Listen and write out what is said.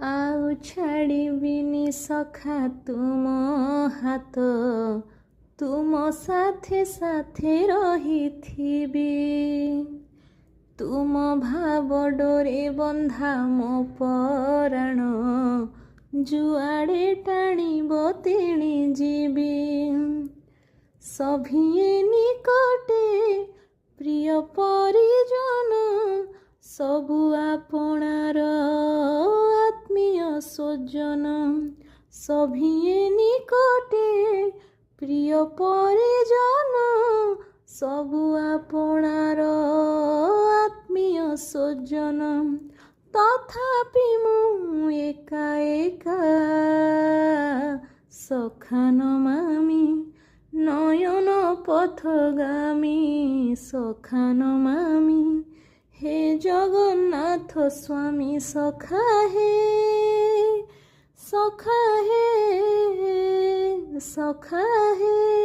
ଆଉ ଛାଡ଼ିବିନି ସଖା ତୁମ ହାତ, ତୁମ ସାଥେ ସାଥେ ରହିଥିବି। ତୁମ ଭାବ ଡୋରେ ବନ୍ଧା ମୋ ପରାଣ, ଯୁଆଡ଼େ ଟାଣିବ ତେଣେ ଯିବି। ସଭିଏ ନିକଟେ ପ୍ରିୟ ପରିଜନ, ସବୁ ଆପଣାର ଆତ୍ମୀୟ ସ୍ୱଜନ। ସଭିଏ ନିକଟେ ପ୍ରିୟ ପରିଜନ, ସବୁ ଆପଣାର ଆତ୍ମୀୟ ସ୍ୱଜନ। ତଥାପି ମୁଁ ଏକା ଏକା ସଖା ନମାମି, ନୟନ ପଥଗାମୀ ସଖା ନମାମି। हे जगन्नाथ स्वामी सखा हे, सखा हे, सखा हे।